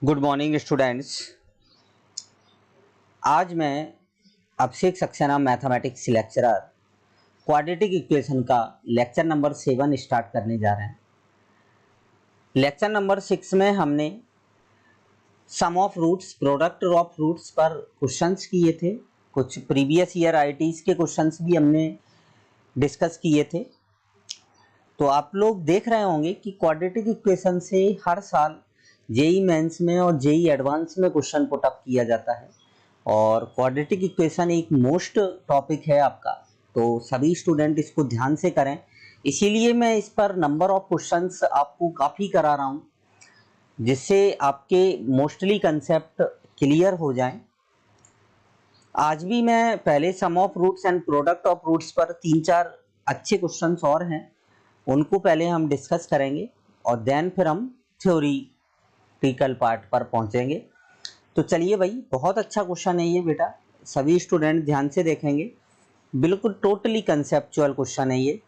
Good morning students. आज मैं Abhishek Saxena mathematics lecturer quadratic equation का लेक्चर नंबर 7 स्टार्ट करने जा रहे हैं। लेक्चर नंबर 6 में हमने sum of roots, product of roots पर क्वेश्चंस किए थे। कुछ प्रीवियस ईयर आईआईटीज के क्वेश्चंस भी हमने डिस्कस किए थे। तो आप लोग देख रहे होंगे कि क्वाड्रेटिक इक्वेशन से हर साल जेई मेंस में और जेई एडवांस में क्वेश्चन पुट अप किया जाता है और क्वाड्रेटिक इक्वेशन एक मोस्ट टॉपिक है आपका, तो सभी स्टूडेंट इसको ध्यान से करें। इसीलिए मैं इस पर नंबर ऑफ क्वेश्चंस आपको काफ़ी करा रहा हूँ, जिससे आपके मोस्टली कंसेप्ट क्लियर हो जाएं। आज भी मैं पहले sum of roots and product of roots पर 3-4 अच्छे क्वेश्चंस और हैं, उनको पहले हम डिस्कस करेंगे और देन फिर हम थ्योरीटिकल पार्ट पर पहुंचेंगे। तो चलिए भाई, बहुत अच्छा क्वेश्चन है ये बेटा, सभी स्टूडेंट ध्यान से देखेंगे। बिल्कुल टोटली कंसेप्चुअल क्वेश्चन है ये।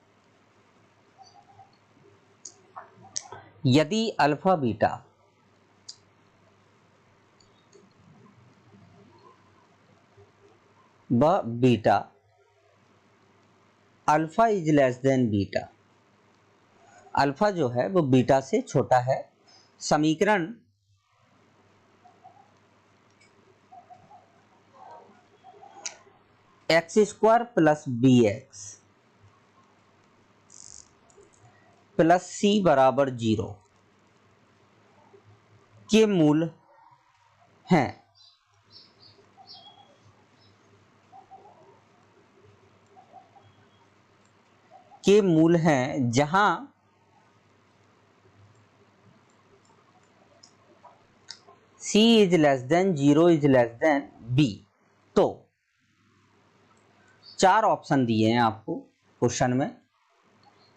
यदि अल्फा बीटा व beta alpha is less than beta, alpha जो है वो बीटा से छोटा है, समीकरण x square plus b x plus c बराबर 0 के मूल हैं। के मूल हैं जहां c is less then 0 is less then b। तो 4 ऑप्शन दिए हैं आपको क्वेश्चन में।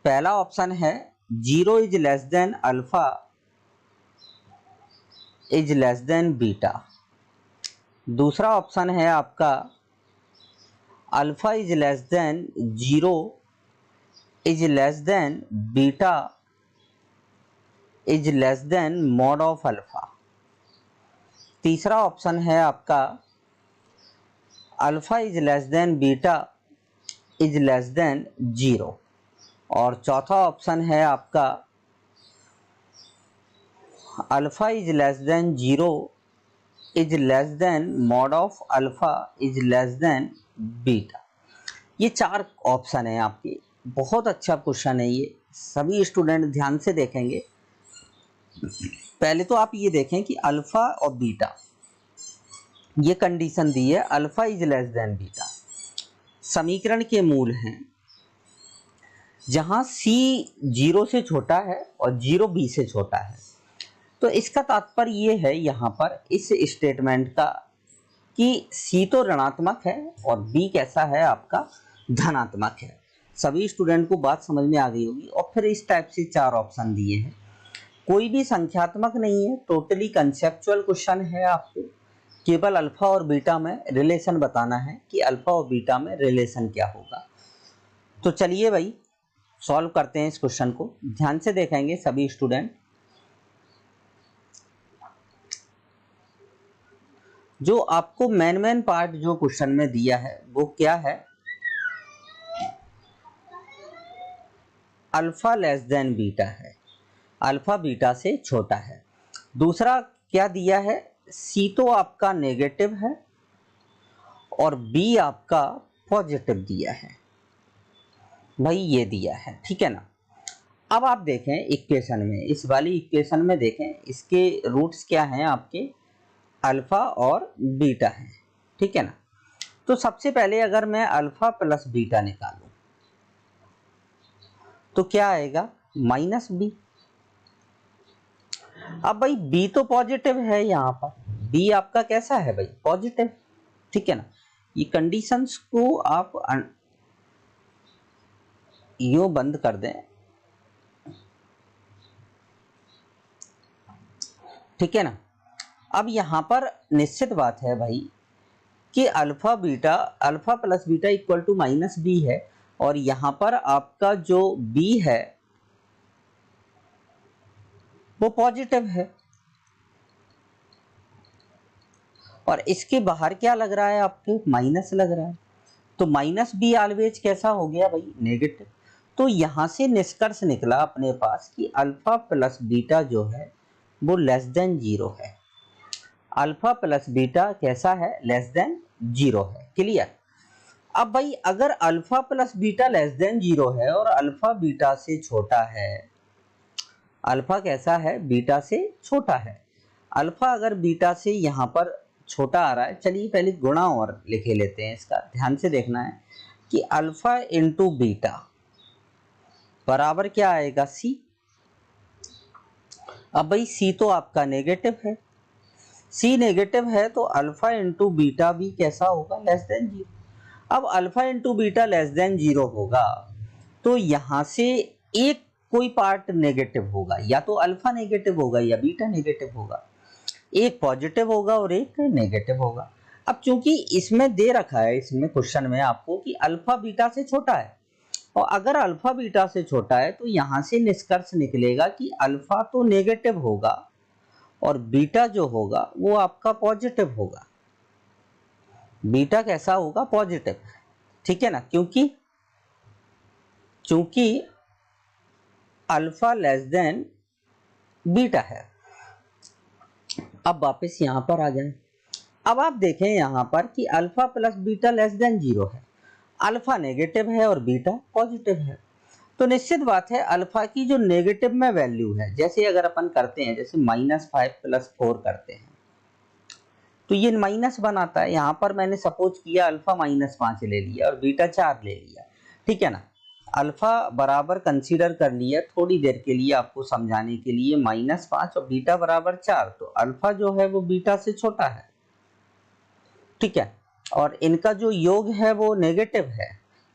पहला ऑप्शन है 0 is less then alpha is less than beta. दूसरा ऑप्शन है आपका alpha is less then 0 is less than beta is less then mod of alpha. तीसरा ऑप्शन है आपका alpha is less than beta is less then 0। और चौथा option है आपका alpha is less then 0 is less then mod of alpha is less than beta. ये 4 option है आपके। बहुत अच्छा क्वेश्चन है ये, सभी स्टूडेंट ध्यान से देखेंगे। पहले तो आप ये देखें कि अल्फा और बीटा, ये कंडीशन दी है alpha is less than beta, समीकरण के मूल हैं जहां c 0 से छोटा है और 0 b से छोटा है। तो इसका तात्पर्य ये है यहाँ पर इस स्टेटमेंट का कि c तो ऋणात्मक है और b कैसा है आपका धनात्मक है। सभी स्टूडेंट को बात समझ में आ गई होगी। और फिर इस टाइप से 4 ऑप्शन दिए हैं, कोई भी संख्यात्मक नहीं है, टोटली कंसेप्चुअल क्वेश्चन है। आपको केवल अल्फा और बीटा में रिलेशन बताना है कि अल्फा और बीटा में रिलेशन क्या होगा। तो चलिए भाई सॉल्व करते हैं इस क्वेश्चन को, ध्यान से देखेंगे सभी स्टूडेंट। जो आपको मेन पार्ट जो क्वेश्चन में दिया है वो क्या है, अल्फा लेस देन बीटा है, अल्फा बीटा से छोटा है। दूसरा क्या दिया है, सी तो आपका नेगेटिव है और बी आपका पॉजिटिव दिया है भाई, ये दिया है, ठीक है ना। अब आप देखें इक्वेशन में, इस वाली इक्वेशन में देखें, इसके रूट्स क्या हैं आपके, अल्फा और बीटा है, ठीक है ना। तो सबसे पहले अगर मैं अल्फा प्लस बीटा निकालूं तो क्या आएगा, माइनस बी। अब भाई b तो पॉजिटिव है, यहाँ पर b आपका कैसा है भाई, पॉजिटिव, ठीक है ना। ये कंडीशंस को आप यूं बंद कर दें, ठीक है ना। अब यहाँ पर निश्चित बात है भाई कि alpha beta, alpha plus beta equal to minus B है, और यहाँ पर आपका जो b है वो पॉजिटिव है। और इसके बाहर क्या लग रहा है आपको, माइनस लग रहा है, तो माइनस बी ऑलवेज कैसा हो गया भाई, नेगेटिव। तो यहां से निष्कर्ष निकला अपने पास कि अल्फा प्लस बीटा जो है वो लेस देन जीरो है। अल्फा प्लस बीटा कैसा है, लेस देन जीरो है। क्लियर। अब भाई अगर alpha plus beta less than zero है और अल्फा बीटा से छोटा है, अल्फा कैसा है, बीटा से छोटा है, अल्फा अगर बीटा से यहां पर छोटा आ रहा है, चलिए पहले गुणा और लिखे लेते हैं इसका, ध्यान से देखना है कि अल्फा इंटू बीटा बराबर क्या आएगा, सी। अब भाई सी तो आपका नेगेटिव है, सी नेगेटिव है तो अल्फा इंटू बीटा भी कैसा होगा, लेस देन जीरो। अब alpha into beta less than zero होगा तो यहां से एक कोई पार्ट नेगेटिव होगा, या तो अल्फा नेगेटिव होगा या बीटा नेगेटिव होगा, एक पॉजिटिव होगा और एक नेगेटिव होगा। अब चूंकि इसमें दे रखा है, इसमें क्वेश्चन में आपको कि अल्फा बीटा से छोटा है, और अगर अल्फा बीटा से छोटा है तो यहां से निष्कर्ष निकलेगा कि अल्फा तो नेगेटिव होगा और बीटा जो होगा वो आपका पॉजिटिव होगा। बीटा कैसा होगा, पॉजिटिव, ठीक है ना, क्योंकि अल्फा लेस देन बीटा है। अब वापस यहां पर आ जाएं। अब आप देखें यहां पर कि alpha plus beta less than zero है, अल्फा नेगेटिव है और बीटा पॉजिटिव है, तो निश्चित बात है अल्फा की जो नेगेटिव में वैल्यू है, जैसे अगर अपन करते हैं, जैसे -5 + 4 करते हैं तो ये माइनस बनाता है। यहां पर मैंने सपोज किया अल्फा -5 ले लिया और बीटा 4 ले लिया, ठीक है ना। अल्फा बराबर कंसीडर कर लिया थोड़ी देर के लिए आपको समझाने के लिए, -5 और बीटा बराबर 4, तो अल्फा जो है वो बीटा से छोटा है, ठीक है, और इनका जो योग है वो नेगेटिव है,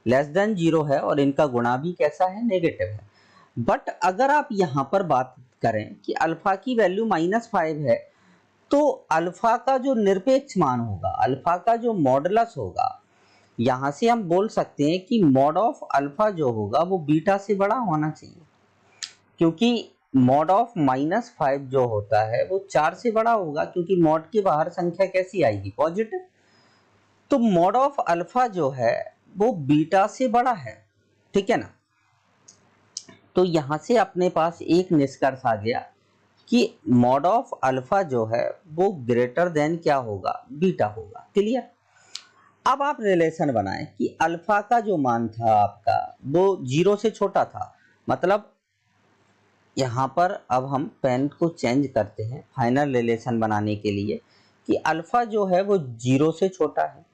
लेस देन जीरो है, और इनका गुणा भी कैसा है, नेगेटिव है। बट अगर आप यहां पर बात करें कि अल्फा की वैल्यू -5 है, तो अल्फा का जो निरपेक्ष मान होगा, अल्फा का जो मॉडुलस होगा, यहां से हम बोल सकते हैं कि मॉड ऑफ अल्फा जो होगा वो बीटा से बड़ा होना चाहिए, क्योंकि मॉड ऑफ -5 जो होता है वो 4 से बड़ा होगा, क्योंकि मॉड के बाहर संख्या कैसी आएगी, पॉजिटिव। तो मॉड ऑफ अल्फा जो है वो बीटा से बड़ा है, ठीक है ना। तो यहां से अपने पास एक निष्कर्ष आ गया कि मॉड ऑफ अल्फा जो है वो ग्रेटर देन क्या होगा, बीटा होगा। क्लियर। अब आप रिलेशन बनाएं कि अल्फा का जो मान था आपका वो 0 से छोटा था, मतलब यहां पर अब हम पेन को चेंज करते हैं फाइनल रिलेशन बनाने के लिए कि अल्फा जो है वो 0 से छोटा है,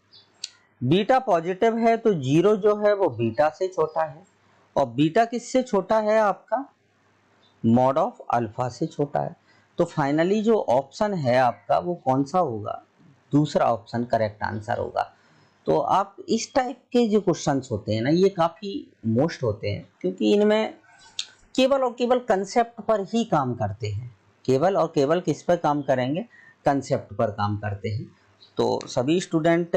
बीटा पॉजिटिव है तो 0 जो है वो बीटा से छोटा है, और बीटा किससे छोटा है, आपका मॉड ऑफ अल्फा से छोटा है। तो फाइनली जो ऑप्शन है आपका वो कौन सा होगा, दूसरा ऑप्शन करेक्ट आंसर होगा। तो आप इस टाइप के जो क्वेश्चंस होते हैं ना, ये काफ़ी मोस्ट होते हैं, क्योंकि इनमें केवल और केवल कंसेप्ट पर ही काम करते हैं, केवल और केवल किस पर काम करेंगे, कंसेप्ट पर काम करते हैं। तो सभी स्टूडेंट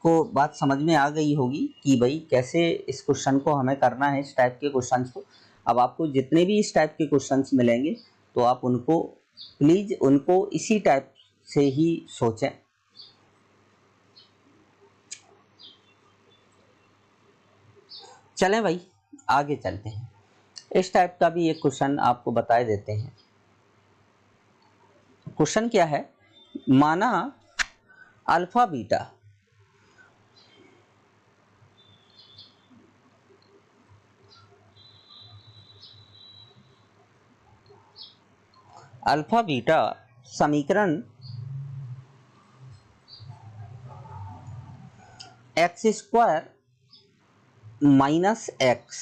को बात समझ में आ गई होगी कि भाई कैसे इस क्वेश्चन को हमें करना है, इस टाइप के क्वेश्चंस को। अब आपको जितने भी इस टाइप के क्वेश्चंस मिलेंगे तो आप उनको प्लीज़ उनको इसी टाइप से ही सोचें। चलें भाई आगे चलते हैं, इस टाइप का भी एक क्वेश्चन आपको बता देते हैं। क्वेश्चन क्या है, माना अल्फा बीटा अल्फा बीटा समीकरण x² - x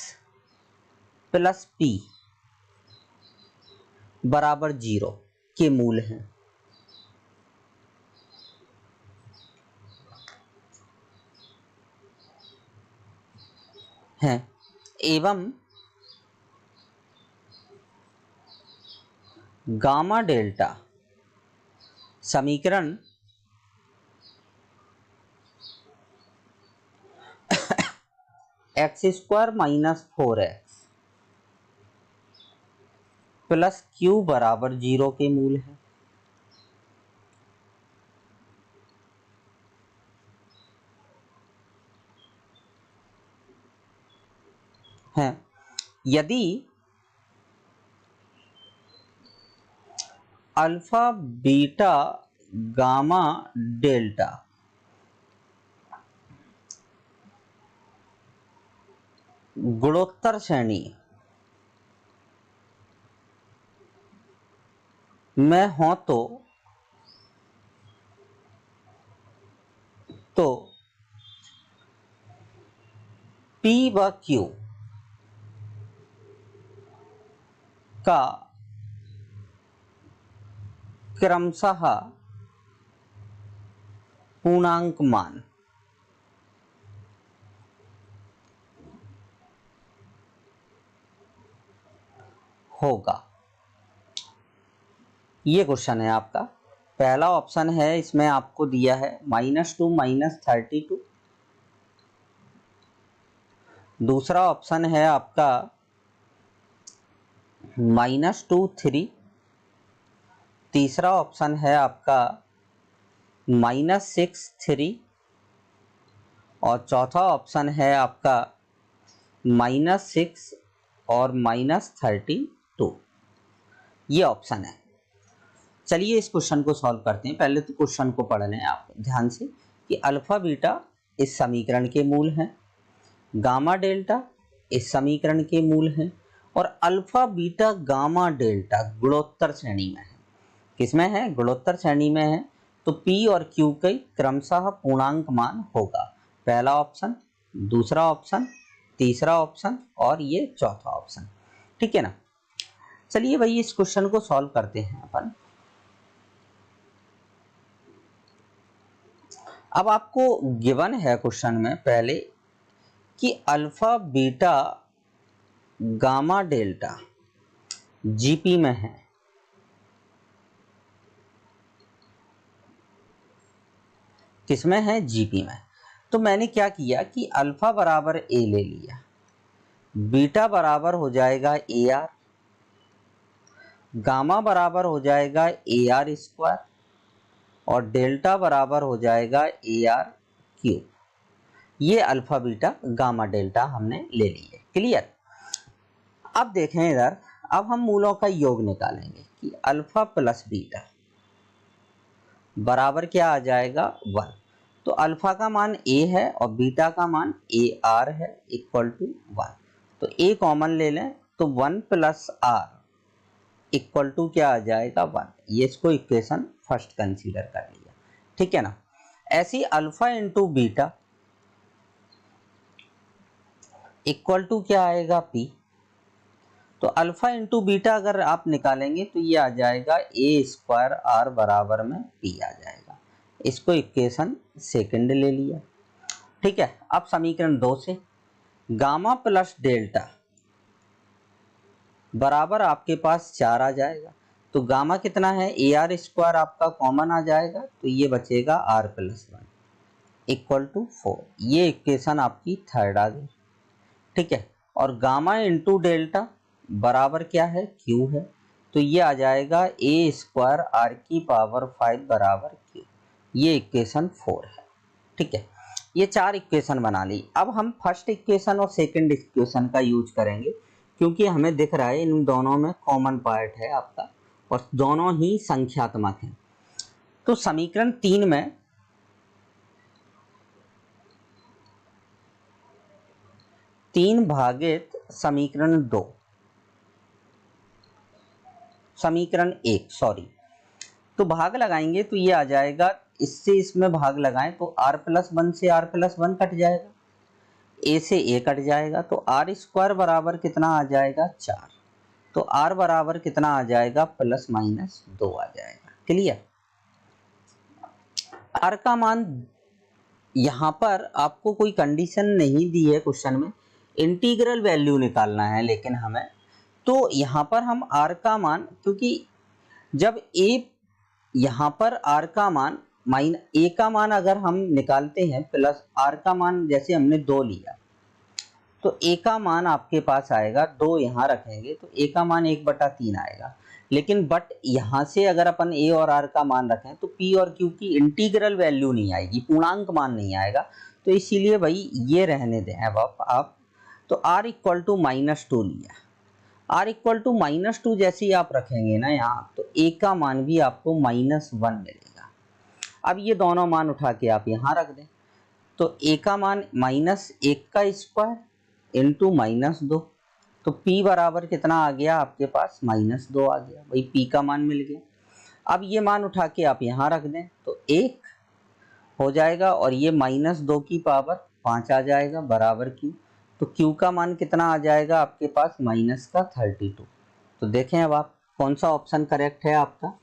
+ p बराबर 0 के मूल हैं एवं गामा डेल्टा समीकरण x² - 4x + q बराबर 0 के मूल है। हैं। यदि अल्फा बीटा गामा डेल्टा गुणोत्तर श्रेणी में हो तो P व Q का क्रमशः पूर्णांक मान होगा। ये क्वेश्चन है आपका। पहला ऑप्शन है, इसमें आपको दिया है -2 -32। दूसरा ऑप्शन है आपका -2 3। तीसरा ऑप्शन है आपका -6 3 और चौथा ऑप्शन है आपका -6 और -32। ये ऑप्शन है। चलिए इस क्वेश्चन को सॉल्व करते हैं। पहले तो क्वेश्चन को पढ़ लें आप ध्यान से कि अल्फा बीटा इस समीकरण के मूल हैं, गामा डेल्टा इस समीकरण के मूल हैं और अल्फा बीटा गामा डेल्टा गुणोत्तर श्रेणी में है। किसमें है? गुणोत्तर श्रेणी में है। तो P और Q के क्रमशः पूर्णांक मान होगा। पहला ऑप्शन, दूसरा ऑप्शन, तीसरा ऑप्शन और ये चौथा ऑप्शन। ठीक है ना। चलिए भाई इस क्वेश्चन को सॉल्व करते हैं अपन। अब आपको गिवन है क्वेश्चन में पहले कि alpha beta gamma delta GP में है। किसमें है? जीपी में। तो मैंने क्या किया कि अल्फा बराबर ए ले लिया, बीटा बराबर हो जाएगा ए आर, गामा बराबर हो जाएगा ए आर स्क्वायर और डेल्टा बराबर हो जाएगा ए आर क्यूब। ये अल्फा बीटा गामा डेल्टा हमने ले लिए। क्लियर। अब देखें इधर, अब हम मूलों का योग निकालेंगे कि अल्फा प्लस बीटा बराबर क्या आ जाएगा? 1। तो अल्फा का मान a है और बीटा का मान ए आर है इक्वल टू 1। तो a कॉमन ले लें तो 1 प्लस आर इक्वल टू क्या आ जाएगा? 1। ये इसको इक्वेशन फर्स्ट कंसीडर कर लिया। ठीक है ना। ऐसी alpha into beta equal to क्या आएगा? p। तो अल्फा इंटू बीटा अगर आप निकालेंगे तो ये आ जाएगा ए स्क्वायर आर बराबर में p आ जाएगा। इसको इक्वेशन सेकंड ले लिया। ठीक है। अब समीकरण 2 से गामा प्लस डेल्टा बराबर आपके पास 4 आ जाएगा। तो गामा कितना है? ए आर स्क्वायर आपका कॉमन आ जाएगा तो ये बचेगा आर प्लस 1 इक्वल टू 4। ये इक्वेशन आपकी थर्ड आ गई। ठीक है। और गामा इंटू डेल्टा बराबर क्या है? क्यू है। तो ये आ जाएगा ए स्क्वायर आर की पावर 5 बराबर क्यू। ये इक्वेशन 4 है। ठीक है। ये 4 इक्वेशन बना ली। अब हम फर्स्ट इक्वेशन और सेकंड इक्वेशन का यूज करेंगे क्योंकि हमें दिख रहा है इन दोनों में कॉमन पार्ट है आपका और दोनों ही संख्यात्मक हैं। तो समीकरण 3 में तीन भागित समीकरण 2, समीकरण 1 सॉरी, तो भाग लगाएंगे तो ये आ जाएगा, इससे इसमें भाग लगाएं तो r प्लस 1 से r प्लस 1 कट जाएगा, a से a कट जाएगा तो r स्क्वायर बराबर कितना आ जाएगा? 4। तो r बराबर कितना आ जाएगा? प्लस माइनस 2 आ जाएगा। क्लियर। r का मान यहाँ पर आपको कोई कंडीशन नहीं दी है क्वेश्चन में, इंटीग्रल वैल्यू निकालना है लेकिन हमें, तो यहाँ पर हम r का मान, क्योंकि जब a यहाँ पर r का मान a का मान अगर हम निकालते हैं प्लस r का मान, जैसे हमने 2 लिया तो a का मान आपके पास आएगा 2, यहाँ रखेंगे तो a का मान 1/3 आएगा। लेकिन बट यहाँ से अगर अपन a और r का मान रखें तो p और q की इंटीग्रल वैल्यू नहीं आएगी, पूर्णांक मान नहीं आएगा। तो इसीलिए भाई ये रहने दें। अब आप तो r इक्वल टू -2 लिया। r इक्वल टू -2 जैसे ही आप रखेंगे ना यहाँ, तो a का मान भी आपको -1 मिलेगा। अब ये दोनों मान उठा के आप यहाँ रख दें, तो a का मान -1 का स्क्वायर इंटू -2, तो p बराबर कितना आ गया आपके पास, -2 आ गया, वही p का मान मिल गया। अब ये मान उठा के आप यहाँ रख दें तो 1 हो जाएगा, और ये -2 की पावर 5 आ जाएगा बराबर q। तो q का मान कितना आ जाएगा आपके पास, -32। तो देखें अब आप कौन सा ऑप्शन करेक्ट है आपका।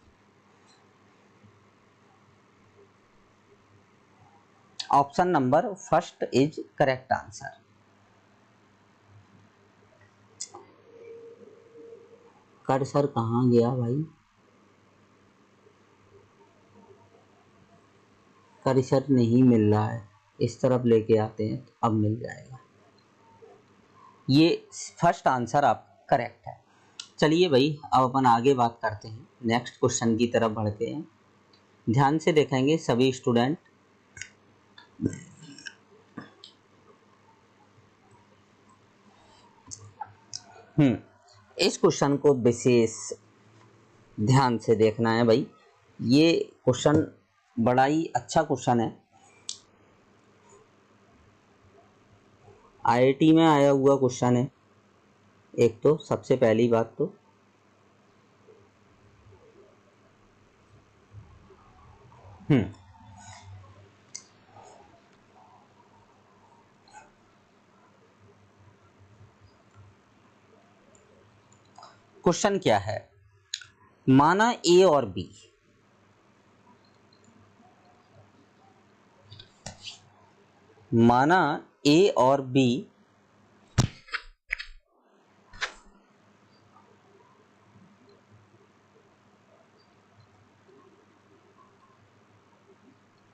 Option number first is correct answer. Cursor कहाँ गया भाई, कर्सर नहीं मिल रहा है, इस तरफ लेके आते हैं तो अब मिल जाएगा। ये फर्स्ट आंसर आप करेक्ट है। चलिए भाई अब अपन आगे बात करते हैं, नेक्स्ट क्वेश्चन की तरफ बढ़ते हैं। ध्यान से देखेंगे सभी स्टूडेंट। इस क्वेश्चन को विशेष ध्यान से देखना है भाई। ये क्वेश्चन बड़ा ही अच्छा क्वेश्चन है, आईआईटी में आया हुआ क्वेश्चन है। एक तो सबसे पहली बात तो क्वेश्चन क्या है, माना ए और बी माना ए और बी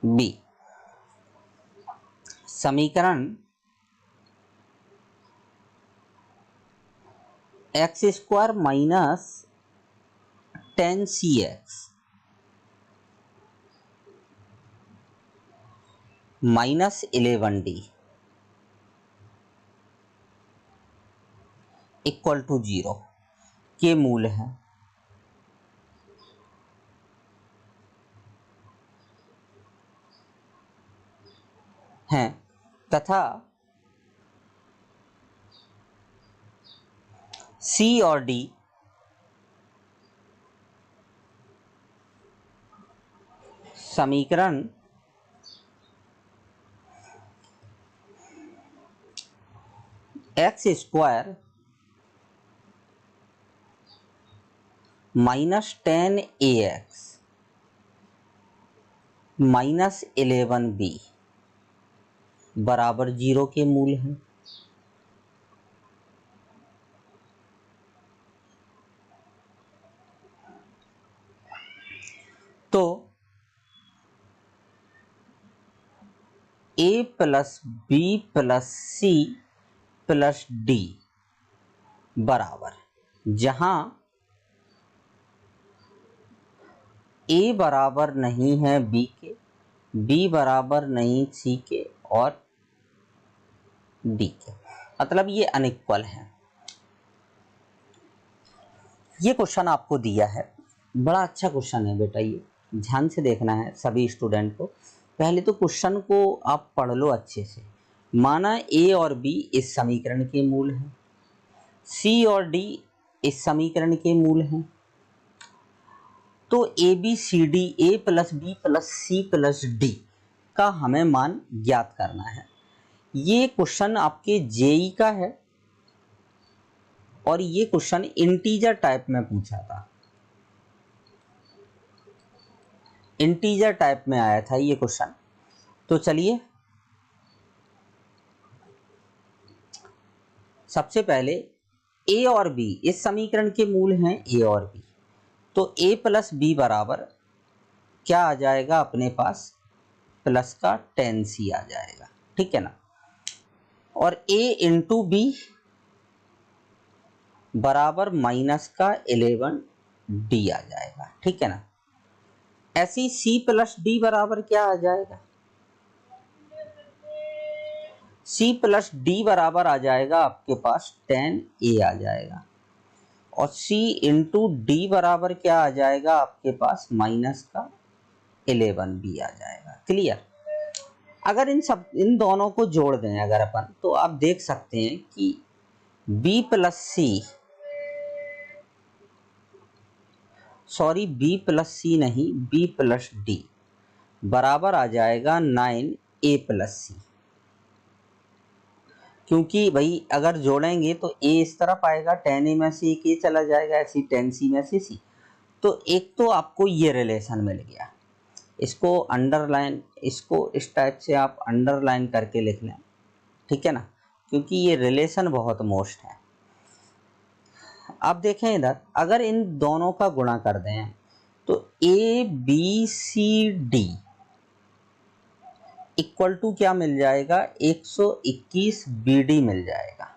बी समीकरण x² minus 10cx minus 11d equal to 0 के मूल हैं तथा C और D समीकरण x² minus 10ax minus 11b बराबर 0 के मूल हैं। तो a plus B plus C plus D बराबर, जहां a बराबर नहीं है b के, b बराबर नहीं c के और d के, मतलब ये अनइक्वल है। ये क्वेश्चन आपको दिया है, बड़ा अच्छा क्वेश्चन है बेटा, ये ध्यान से देखना है सभी स्टूडेंट को। पहले तो क्वेश्चन को आप पढ़ लो अच्छे से। माना a और b इस समीकरण के मूल हैं, c और d इस समीकरण के मूल हैं, तो A B C D, A plus B plus C plus D का हमें मान ज्ञात करना है। ये क्वेश्चन आपके जेई का है और ये क्वेश्चन इंटीजर टाइप में पूछा था, इंटीजर टाइप में आया था ये क्वेश्चन। तो चलिए सबसे पहले a और b इस समीकरण के मूल हैं, a और b, तो a प्लस बी बराबर क्या आ जाएगा अपने पास, प्लस का 10c आ जाएगा, ठीक है ना। और a इंटू बी बराबर माइनस का 11d आ जाएगा, ठीक है ना। ऐसी c प्लस डी बराबर क्या आ जाएगा, c प्लस डी बराबर आ जाएगा आपके पास 10a आ जाएगा, और c इंटू डी बराबर क्या आ जाएगा आपके पास माइनस का 11b आ जाएगा। क्लियर। अगर इन दोनों को जोड़ दें अगर अपन, तो आप देख सकते हैं कि b प्लस सी नहीं, b प्लस डी बराबर आ जाएगा 9a प्लस सी। क्योंकि भाई अगर जोड़ेंगे तो a इस तरफ आएगा, 10a में से एक a चला जाएगा, ऐसी 10c में से c। तो एक तो आपको ये रिलेशन मिल गया, इसको अंडरलाइन, इसको इस टाइप से आप अंडरलाइन करके लिख लें, ठीक है ना, क्योंकि ये रिलेशन बहुत मोस्ट है। आप देखें इधर, अगर इन दोनों का गुणा कर दें तो A B C D equal to क्या मिल जाएगा, 121 बी डी मिल जाएगा।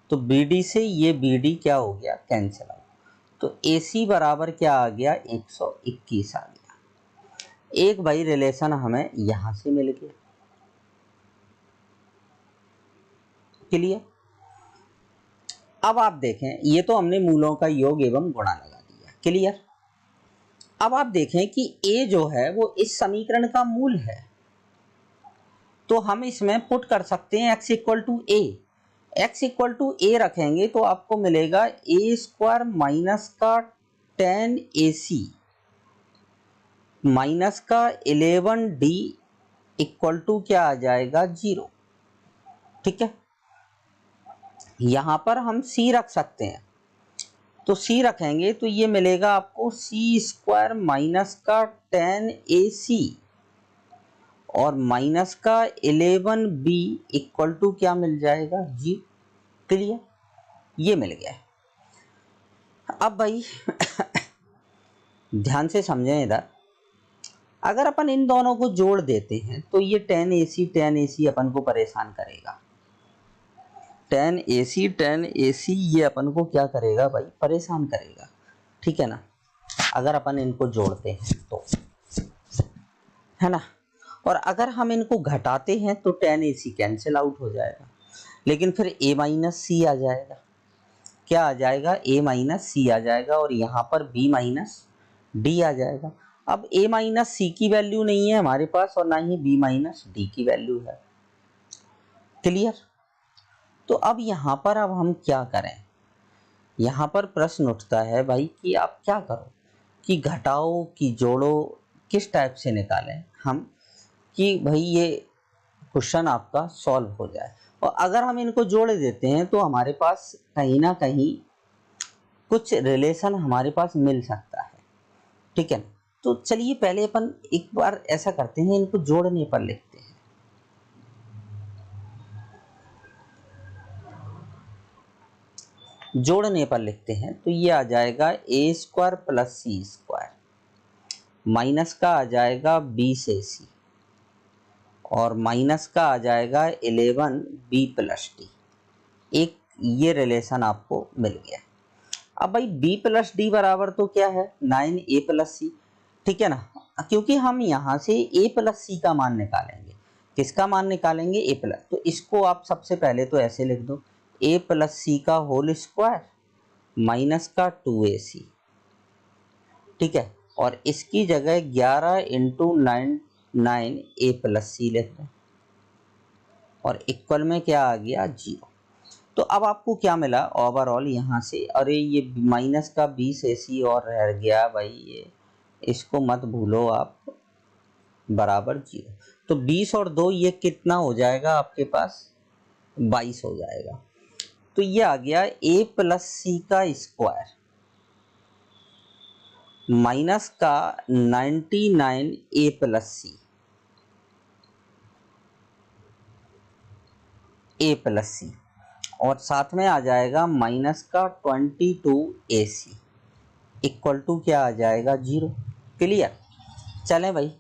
तो बी डी से ये बी डी क्या हो गया, कैंसिल आउट। तो ए सी बराबर क्या आ गया, 121 आ गया। एक भाई रिलेशन हमें यहां से मिल गया। क्लियर। अब आप देखें, ये तो हमने मूलों का योग एवं गुणा लगा दिया। क्लियर। अब आप देखें कि a जो है वो इस समीकरण का मूल है, तो हम इसमें पुट कर सकते हैं x equal to a. x equal to a रखेंगे तो आपको मिलेगा a स्क्वायर माइनस का 10ac माइनस का 11d इक्वल टू क्या आ जाएगा, 0। ठीक है। यहां पर हम c रख सकते हैं, तो c रखेंगे तो ये मिलेगा आपको c स्क्वायर माइनस का 10ac और माइनस का 11b इक्वल टू क्या मिल जाएगा, 0। क्लियर। ये मिल गया। अब भाई ध्यान से समझें इधर, अगर अपन इन दोनों को जोड़ देते हैं तो ये 10ac अपन को परेशान करेगा। 10ac ये अपन को क्या करेगा भाई, परेशान करेगा। ठीक है ना। अगर अपन इनको जोड़ते हैं तो, है ना, और अगर हम इनको घटाते हैं तो 10ac कैंसिल आउट हो जाएगा, लेकिन फिर a माइनस सी आ जाएगा। क्या आ जाएगा, a माइनस सी आ जाएगा, और यहाँ पर b माइनस डी आ जाएगा। अब a माइनस सी की वैल्यू नहीं है हमारे पास, और ना ही b माइनस डी की वैल्यू है। क्लियर। तो अब यहाँ पर अब हम क्या करें, यहाँ पर प्रश्न उठता है भाई कि आप क्या करो, कि घटाओ कि जोड़ो, किस टाइप से निकालें हम कि भाई ये क्वेश्चन आपका सॉल्व हो जाए। और अगर हम इनको जोड़ देते हैं तो हमारे पास कहीं ना कहीं कुछ रिलेशन हमारे पास मिल सकता है। ठीक है। तो चलिए पहले अपन एक बार ऐसा करते हैं, इनको जोड़ने पर लिखते हैं। जोड़ने पर लिखते हैं तो ये आ जाएगा a square plus C square minus का आ जाएगा 20ac और माइनस का आ जाएगा 11b प्लस डी। एक ये रिलेशन आपको मिल गया। अब भाई b प्लस डी बराबर तो क्या है, 9a प्लस सी। ठीक है ना, क्योंकि हम यहाँ से a प्लस सी का मान निकालेंगे। किसका मान निकालेंगे, a प्लस। तो इसको आप सबसे पहले तो ऐसे लिख दो, a प्लस सी का होल स्क्वायर माइनस का 2ac। ठीक है। और इसकी जगह 11 इंटू 9a प्लस सी लिख दें, और इक्वल में क्या आ गया, 0। तो अब आपको क्या मिला ओवरऑल यहाँ से, अरे ये माइनस का 20ac और रह गया भाई, ये इसको मत भूलो आप, बराबर 0। तो 20 और 2 ये कितना हो जाएगा आपके पास, 22 हो जाएगा। तो ये आ गया a प्लस सी का स्क्वायर माइनस का 99a plus c a plus c, और साथ में आ जाएगा माइनस का 22ac इक्वल टू क्या आ जाएगा, 0। क्लियर। चलें भाई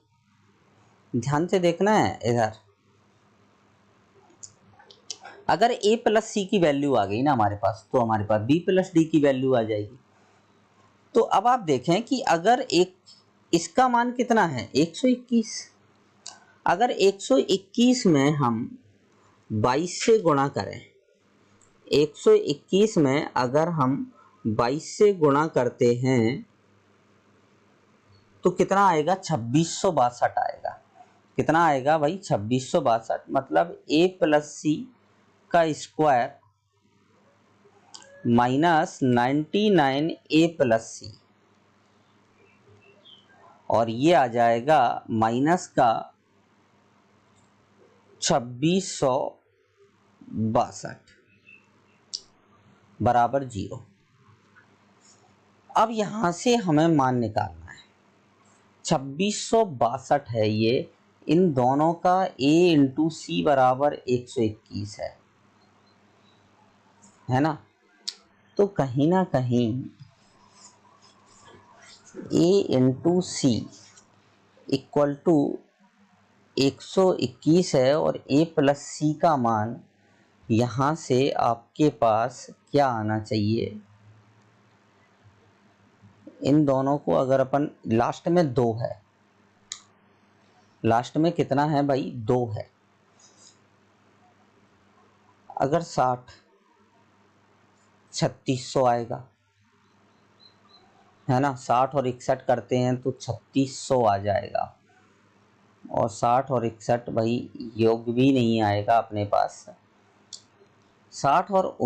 ध्यान से देखना है इधर, अगर a प्लस सी की वैल्यू आ गई ना हमारे पास, तो हमारे पास b प्लस डी की वैल्यू आ जाएगी। तो अब आप देखें कि अगर एक इसका मान कितना है, 121। अगर 121 में हम 22 से गुणा करें, 121 में अगर हम 22 से गुणा करते हैं तो कितना आएगा? 2662 आएगा। कितना आएगा भाई? 2662। मतलब a प्लस सी का square minus 99 a plus c, और ये आ जाएगा माइनस का 2662 बराबर 0। अब यहां से हमें मान निकालना है। 2662 है ये, इन दोनों का a इंटू सी बराबर 121 है ना। तो कहीं ना कहीं a into C equal to 121 है, और a प्लस सी का मान यहाँ से आपके पास क्या आना चाहिए? इन दोनों को अगर अपन लास्ट में 2 है, लास्ट में कितना है भाई? 2 है। अगर 60 3600 आएगा, है ना। 60 और 61 करते हैं तो 3600 आ जाएगा, और 60 और 61 भाई योग भी नहीं आएगा अपने पास। 60 और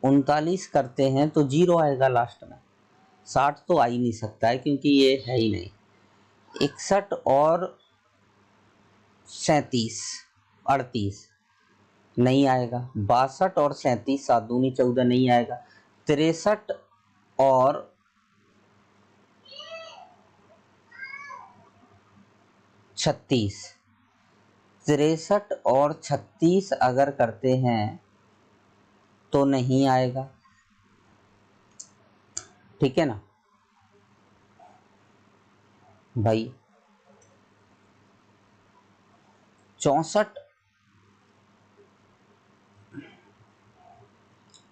39 करते हैं तो 0 आएगा लास्ट में। 60 तो आ ही नहीं सकता है क्योंकि ये है ही नहीं। 61 और 37 38 नहीं आएगा। 62 और 37 7 दूनी 14 नहीं आएगा। 63 और 36, 63 और 36 अगर करते हैं तो नहीं आएगा, ठीक है ना भाई। 64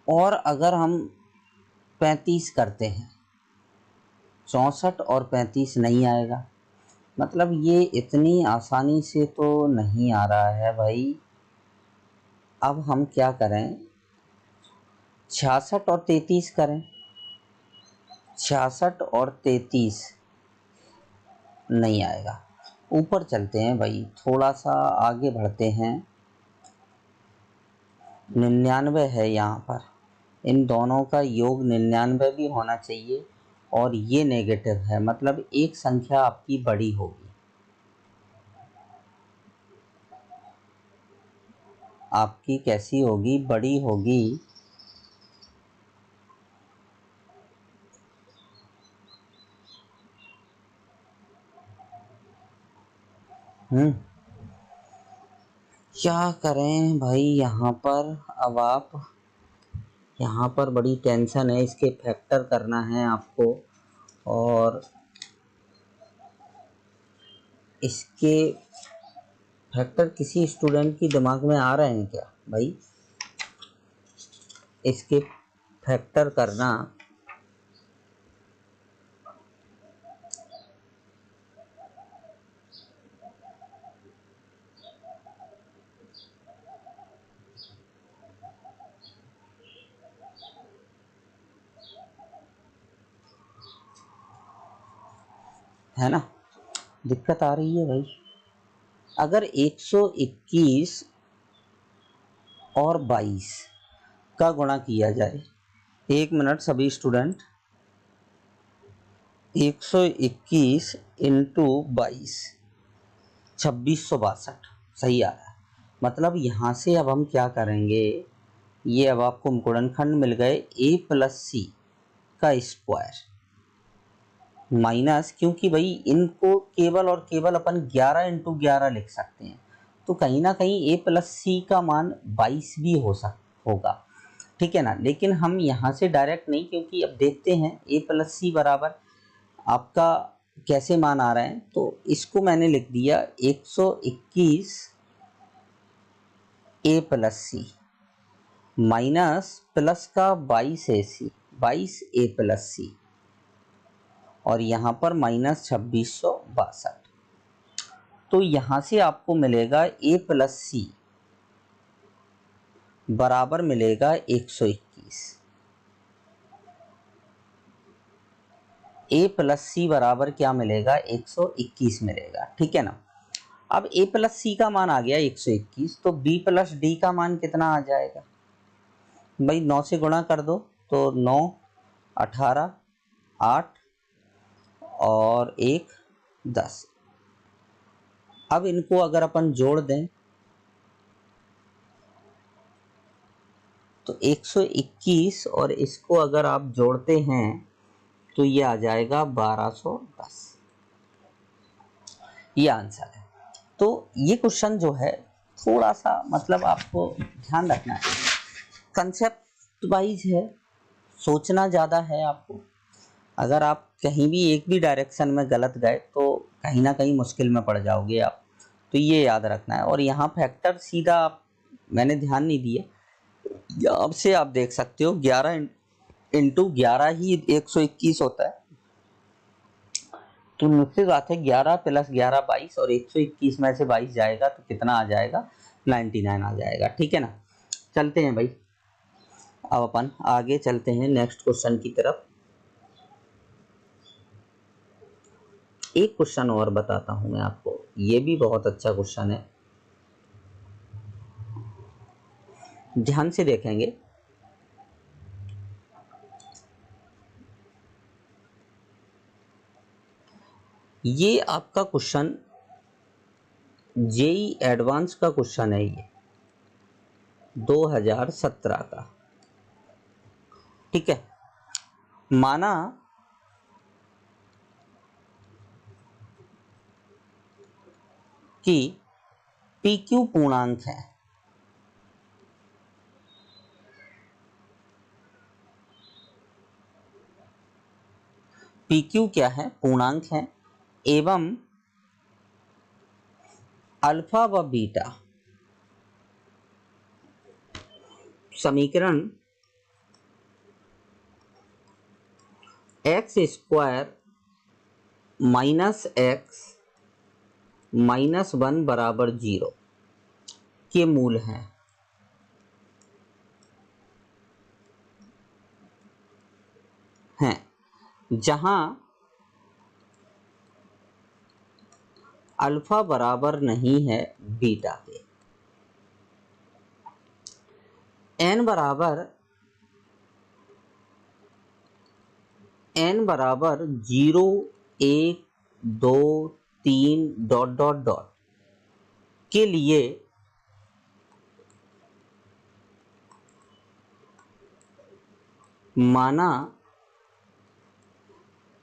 और अगर हम 35 करते हैं, 64 और 35 नहीं आएगा। मतलब ये इतनी आसानी से तो नहीं आ रहा है भाई। अब हम क्या करें? 66 और 33 करें। 66 और 33 नहीं आएगा। ऊपर चलते हैं भाई, थोड़ा सा आगे बढ़ते हैं। 99 है यहाँ पर, इन दोनों का योग 99 भी होना चाहिए, और ये नेगेटिव है, मतलब एक संख्या आपकी बड़ी होगी। आपकी कैसी होगी? बड़ी होगी। क्या करें भाई यहाँ पर? अब आप यहाँ पर बड़ी टेंशन है, इसके फैक्टर करना है आपको, और इसके फैक्टर किसी स्टूडेंट की दिमाग में आ रहे हैं क्या भाई? इसके फैक्टर करना है ना, दिक्कत आ रही है भाई। अगर 121 और 22 का गुणा किया जाए, 1 मिनट सभी स्टूडेंट, 121 इंटू 22 2662 सही आ रहा है। मतलब यहाँ से अब हम क्या करेंगे? ये अब आपको गुणनखंड मिल गए a प्लस सी का स्क्वायर माइनस, क्योंकि भाई इनको केवल और केवल अपन 11 इंटू 11 लिख सकते हैं, तो कहीं ना कहीं a प्लस सी का मान 22 भी होगा, ठीक है ना। लेकिन हम यहाँ से डायरेक्ट नहीं, क्योंकि अब देखते हैं a प्लस सी बराबर आपका कैसे मान आ रहे हैं। तो इसको मैंने लिख दिया 121 a plus C minus plus का 22 a प्लस सी, और यहाँ पर माइनस 2662। तो यहां से आपको मिलेगा a प्लस सी बराबर मिलेगा 121। a प्लस सी बराबर क्या मिलेगा? 121 मिलेगा। ठीक है ना। अब a प्लस सी का मान आ गया 121, तो b प्लस डी का मान कितना आ जाएगा भाई? 9 से गुणा कर दो तो 9, 18, 8 और 1, 10। अब इनको अगर अपन जोड़ दें तो 121 और इसको अगर आप जोड़ते हैं तो ये आ जाएगा 1210। ये आंसर है। तो ये क्वेश्चन जो है थोड़ा सा मतलब आपको ध्यान रखना है, कंसेप्ट वाइज है, सोचना ज़्यादा है आपको। अगर आप कहीं भी एक भी डायरेक्शन में गलत गए तो कहीं ना कहीं मुश्किल में पड़ जाओगे आप, तो ये याद रखना है। और यहाँ फैक्टर सीधा मैंने ध्यान नहीं दिया, यहाँ से आप देख सकते हो 11 इंटू 11 ही 121 होता है, तो निश्चित बात है 11 प्लस 11 22 और 121 में से 22 जाएगा तो कितना आ जाएगा? 99 आ जाएगा। ठीक है ना। चलते हैं भाई, अब अपन आगे चलते हैं नेक्स्ट क्वेश्चन की तरफ। एक क्वेश्चन और बताता हूं मैं आपको, ये भी बहुत अच्छा क्वेश्चन है, ध्यान से देखेंगे। ये आपका क्वेश्चन जेई एडवांस का क्वेश्चन है, ये 2017 का। ठीक है। माना कि PQ पूर्णांक है, PQ क्या है? पूर्णांक है, एवं अल्फा व बीटा समीकरण x square minus X minus 1 बराबर 0 के मूल हैं। जहां अल्फा बराबर नहीं है बीटा के। n बराबर 0, 1, 2, 3 डॉट डॉट डॉट के लिए माना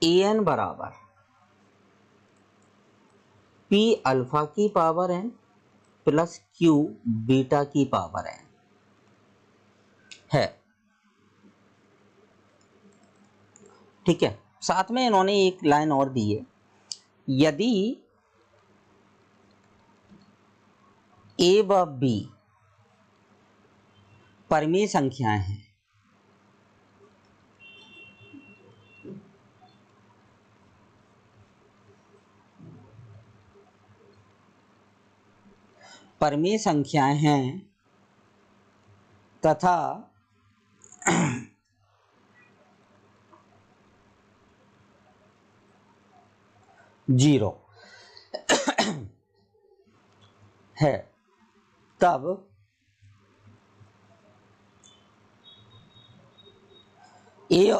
an बराबर p अल्फा की power n plus q beta की पावर n है। ठीक है। साथ में इन्होंने एक लाइन और दी है, यदि a व b परिमेय संख्याएं हैं, परिमेय संख्याएं हैं तथा जीरो है, तब ए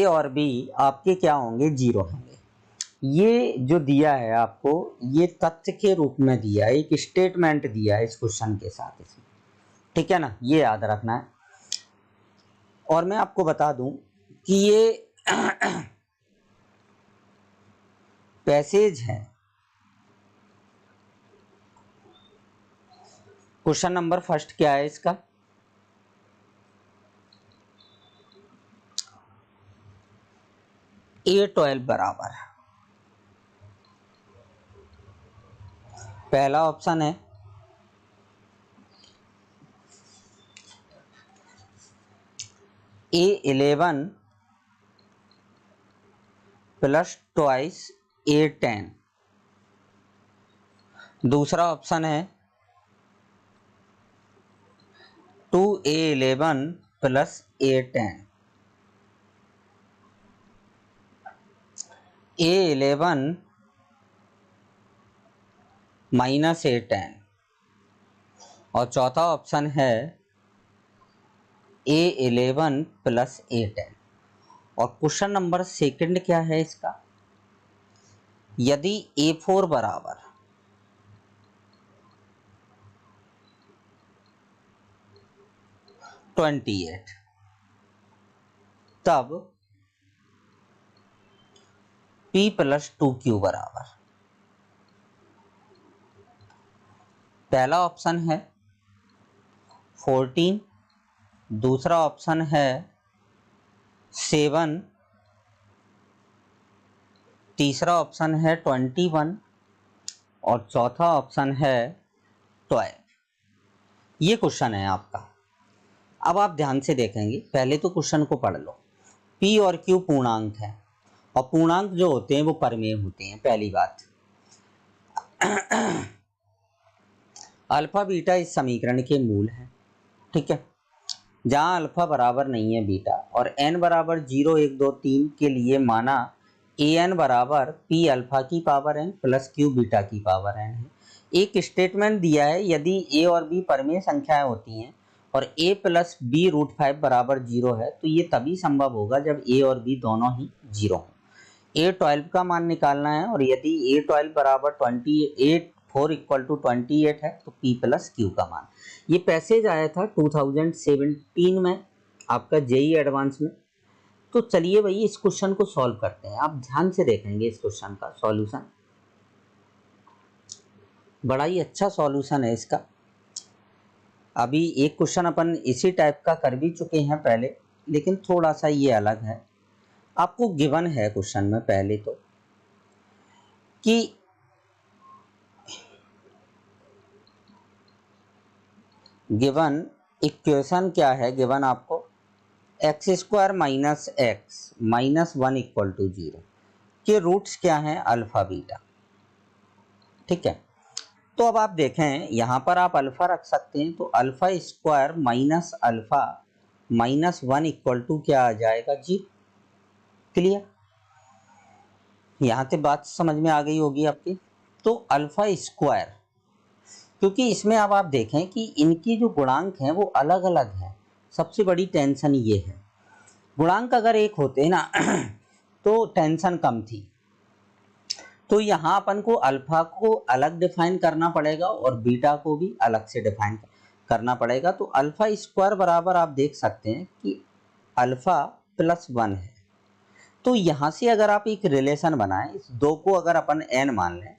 और बी आपके क्या होंगे? जीरो होंगे। ये जो दिया है आपको, ये तथ्य के रूप में दिया है, एक स्टेटमेंट दिया है इस क्वेश्चन के साथ इसमें। ठीक है ना, ये याद रखना है। और मैं आपको बता दूं कि ये पैसेज है, क्वेश्चन नंबर फर्स्ट क्या है इसका? A12 बराबर, पहला ऑप्शन है A11 प्लस ट्वाइस A10, दूसरा ऑप्शन है 2A11 plus A10, A11 minus A10, और चौथा ऑप्शन है A11 प्लस A10। और क्वेश्चन नंबर सेकंड क्या है इसका, यदि A4 बराबर 28 तब P प्लस 2Q बराबर, पहला ऑप्शन है 14, दूसरा ऑप्शन है 7, तीसरा ऑप्शन है 21 और चौथा ऑप्शन है 12। ये क्वेश्चन है आपका। अब आप ध्यान से देखेंगे, पहले तो क्वेश्चन को पढ़ लो। P और Q पूर्णांक है और पूर्णांक जो होते हैं वो परमेय होते हैं, पहली बात। अल्फा बीटा इस समीकरण के मूल हैं, ठीक है। जहां अल्फा बराबर नहीं है बीटा और n बराबर 0 1 2 3 के लिए माना an बराबर p अल्फा की power n plus q beta की पावर n है। एक स्टेटमेंट दिया है, यदि a और b परमेय संख्याएं होती हैं और a प्लस बी रूट 5 बराबर 0 है तो ये तभी संभव होगा जब a और b दोनों ही 0 हों। A12 का मान निकालना है और यदि A12 बराबर 28 4 इक्वल टू 28 है तो P प्लस Q का मान। ये पैसेज आया था 2017 में आपका जेई एडवांस में। तो चलिए भाई इस क्वेश्चन को सॉल्व करते हैं। आप ध्यान से देखेंगे इस क्वेश्चन का सॉल्यूशन, बड़ा ही अच्छा सॉल्यूशन है इसका। अभी एक क्वेश्चन अपन इसी टाइप का कर भी चुके हैं पहले, लेकिन थोड़ा सा ये अलग है। आपको गिवन है क्वेश्चन में पहले तो कि गिवन इक्वेशन क्या है, गिवन आपको x square minus X minus 1 equal to 0 के रूट्स क्या हैं, अल्फा बीटा, ठीक है। तो अब आप देखें यहाँ पर आप अल्फा रख सकते हैं, तो alpha square minus alpha minus 1 equal to क्या आ जाएगा, 0। क्लियर, यहाँ से बात समझ में आ गई होगी आपकी। तो अल्फा स्क्वायर, क्योंकि इसमें अब आप देखें कि इनकी जो गुणांक हैं वो अलग अलग हैं। सबसे बड़ी टेंशन ये है, गुणांक अगर एक होते ना तो टेंशन कम थी। तो यहाँ अपन को अल्फा को अलग डिफाइन करना पड़ेगा और बीटा को भी अलग से डिफाइन करना पड़ेगा। तो अल्फा स्क्वायर बराबर आप देख सकते हैं कि अल्फा प्लस 1 है। तो यहाँ से अगर आप एक रिलेशन बनाएं, इस दो को अगर अपन n मान लें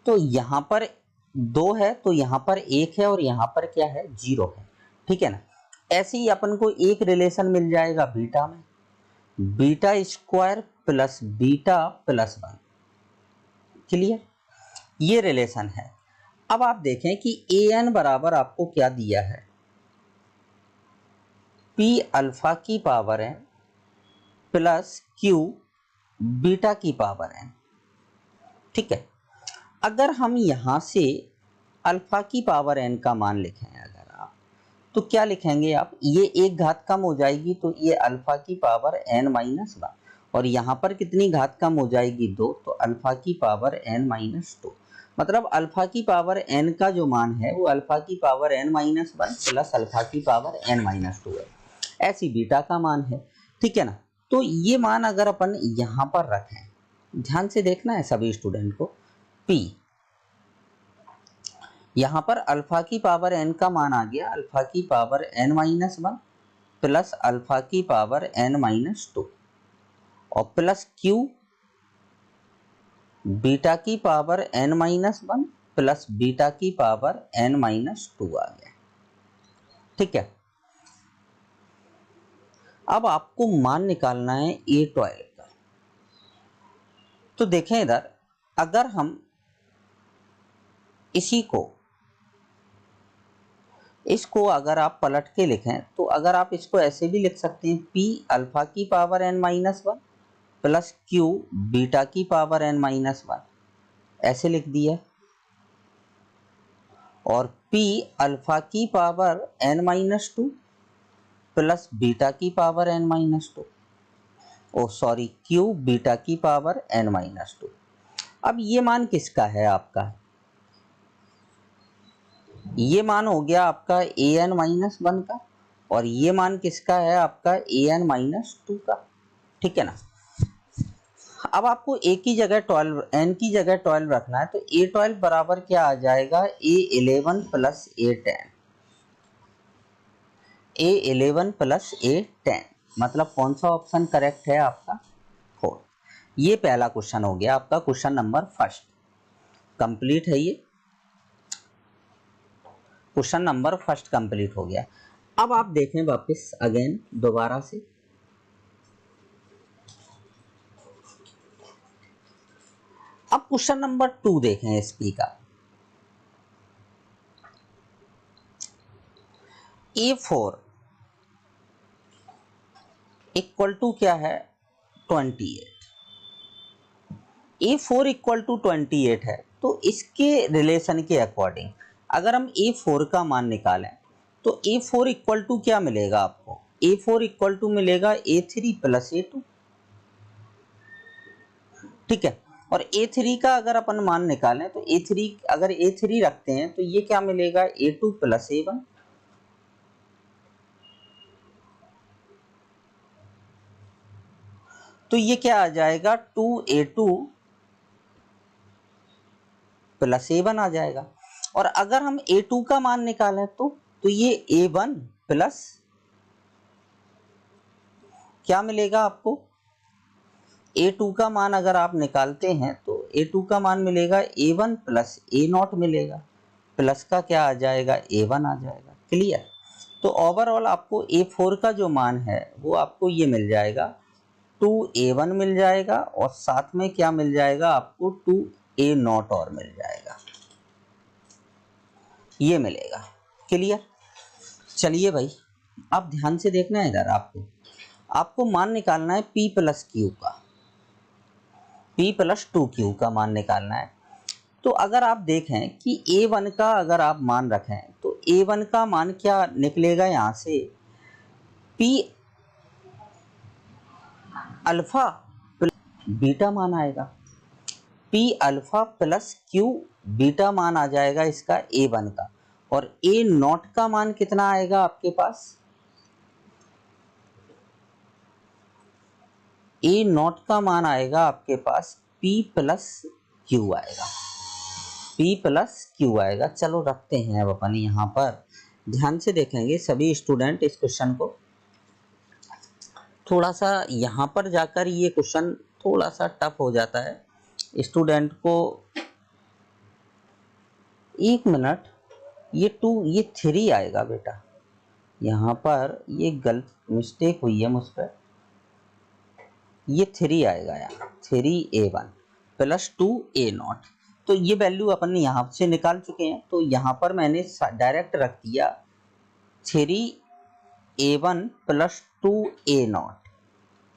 तो यहाँ पर 2 है तो यहाँ पर 1 है और यहाँ पर क्या है, 0 है, ठीक है ना। ऐसे ही अपन को एक रिलेशन मिल जाएगा बीटा में, beta square plus beta plus 1। Clear, ये रिलेशन है। अब आप देखें कि an बराबर आपको क्या दिया है, p अल्फा की power n plus q beta की पावर n, ठीक है। अगर हम यहां से अल्फा की पावर n का मान लिखें अगर आप, तो क्या लिखेंगे आप, ये एक घात कम हो जाएगी तो ये अल्फा की पावर n माइनस 1 और यहाँ पर कितनी घात कम हो जाएगी, 2, तो अल्फा की पावर n माइनस 2। मतलब अल्फा की पावर n का जो मान है वो अल्फा की power n minus 1 plus alpha की पावर n माइनस 2 है। ऐसी बीटा का मान है, ठीक है ना। तो ये मान अगर अपन यहाँ पर रखें, ध्यान से देखना है सभी स्टूडेंट को, p यहाँ पर अल्फा की पावर n का मान आ गया अल्फा की power n minus 1 plus alpha की पावर n माइनस 2 और प्लस q बीटा की power n minus 1 plus beta की पावर n माइनस 2 आ गया, ठीक है। अब आपको मान निकालना है A12 का। तो देखें इधर, अगर हम इसको अगर आप पलट के लिखें तो अगर आप इसको ऐसे भी लिख सकते हैं, p अल्फा की power n minus 1 plus Q beta की पावर n माइनस 1 ऐसे लिख दिया, और p अल्फा की power n minus 2 plus beta की पावर n माइनस 2, ओ सॉरी क्यू बीटा की पावर n माइनस 2। अब ये मान किसका है आपका, ये मान हो गया आपका an माइनस 1 का, और ये मान किसका है आपका an माइनस 2 का, ठीक है ना। अब आपको a की जगह 12 n की जगह 12 रखना है, तो a12 बराबर क्या आ जाएगा, a11 plus a10, a11 plus a10, मतलब कौन सा ऑप्शन करेक्ट है आपका 4। ये पहला क्वेश्चन हो गया आपका, क्वेश्चन नंबर फर्स्ट कंप्लीट है, ये क्वेश्चन नंबर फर्स्ट कंप्लीट हो गया। अब आप देखें वापस अगेन दोबारा से, अब क्वेश्चन नंबर 2 देखें एसपी का। A4 इक्वल टू क्या है 28, A4 इक्वल टू 28 है, तो इसके रिलेशन के अकॉर्डिंग अगर हम A4 का मान निकालें तो A4 इक्वल टू क्या मिलेगा आपको, A4 इक्वल टू मिलेगा A3 प्लस A2, ठीक है। और A3 का अगर अपन मान निकालें तो A3 अगर A3 रखते हैं तो ये क्या मिलेगा A2 प्लस A1, तो ये क्या आ जाएगा 2A2 प्लस A1 आ जाएगा। और अगर हम A2 का मान निकालें तो ये A1 प्लस क्या मिलेगा आपको, A2 का मान अगर आप निकालते हैं तो A2 का मान मिलेगा A1 प्लस A0 मिलेगा, प्लस का क्या आ जाएगा A1 आ जाएगा, क्लियर। तो ओवरऑल आपको A4 का जो मान है वो आपको ये मिल जाएगा 2A1 मिल जाएगा, और साथ में क्या मिल जाएगा आपको 2A0 और मिल जाएगा, ये मिलेगा, क्लियर। चलिए भाई अब ध्यान से देखना है इधर, आपको मान निकालना है P प्लस क्यू का, P प्लस 2Q का मान निकालना है। तो अगर आप देखें कि A1 का अगर आप मान रखें तो A1 का मान क्या निकलेगा यहाँ से, P अल्फा बीटा मान आएगा, P alpha plus Q beta मान आ जाएगा इसका A1 का, और A0 का मान कितना आएगा आपके पास, A0 का मान आएगा आपके पास P प्लस Q आएगा, P प्लस Q आएगा। चलो रखते हैं अब अपन यहाँ पर, ध्यान से देखेंगे सभी स्टूडेंट इस क्वेश्चन को, थोड़ा सा यहाँ पर जाकर ये क्वेश्चन थोड़ा सा टफ हो जाता है स्टूडेंट को। एक मिनट, ये 2 ये 3 आएगा बेटा, यहाँ पर ये गलत मिस्टेक हुई है मुझ पर, ये 3 आएगा यहाँ 3A1 प्लस 2A0, तो ये वैल्यू अपन यहाँ से निकाल चुके हैं, तो यहाँ पर मैंने डायरेक्ट रख दिया 3A1 प्लस 2A0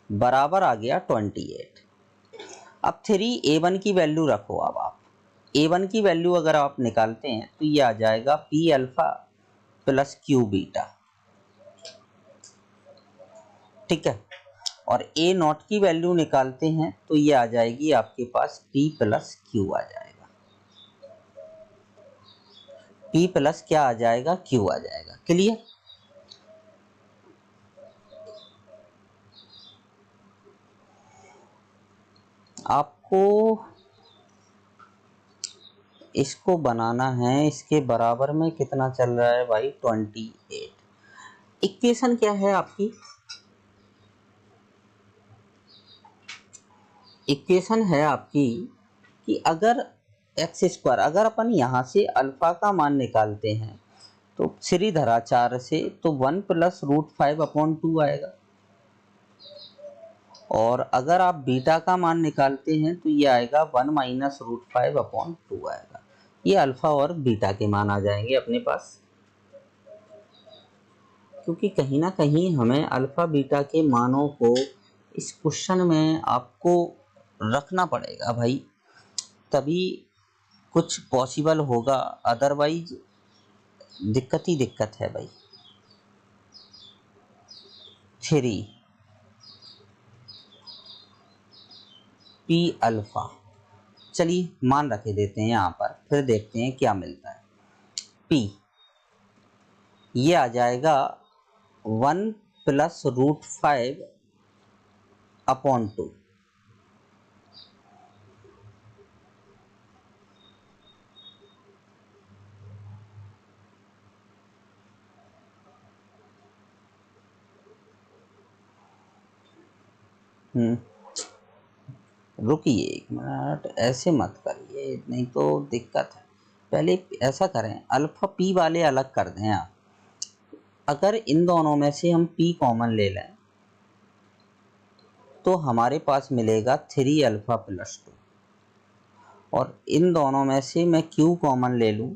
बराबर आ गया 28। अब 3A1 की वैल्यू रखो, अब आप A1 की वैल्यू अगर आप निकालते हैं तो ये आ जाएगा P alpha plus Q beta, ठीक है। और A0 की वैल्यू निकालते हैं तो ये आ जाएगी आपके पास P प्लस Q आ जाएगा, P प्लस क्या आ जाएगा Q आ जाएगा, क्लियर। आपको इसको बनाना है, इसके बराबर में कितना चल रहा है भाई 28। इक्वेशन क्या है आपकी, इक्वेशन है आपकी कि अगर एक्स स्क्वायर, अगर अपन यहाँ से अल्फा का मान निकालते हैं तो श्रीधराचार्य से तो 1 प्लस √5/2 आएगा, और अगर आप बीटा का मान निकालते हैं तो ये आएगा 1 माइनस √5/2 आएगा। ये अल्फा और बीटा के मान आ जाएंगे अपने पास, क्योंकि कहीं ना कहीं हमें अल्फा बीटा के मानों को इस क्वेश्चन में आपको रखना पड़ेगा भाई, तभी कुछ पॉसिबल होगा, अदरवाइज दिक्कत ही दिक्कत है भाई। 3 पी अल्फा, चलिए मान रखे देते हैं यहाँ पर, फिर देखते हैं क्या मिलता है। पी ये आ जाएगा 1 + √5 अपॉन 2। रुकिए 1 मिनट, ऐसे मत करिए, नहीं तो दिक्कत है। पहले ऐसा करें, अल्फा पी वाले अलग कर दें आप। अगर इन दोनों में से हम पी कॉमन ले लें तो हमारे पास मिलेगा 3 अल्फा + 2, और इन दोनों में से मैं क्यू कॉमन ले लूँ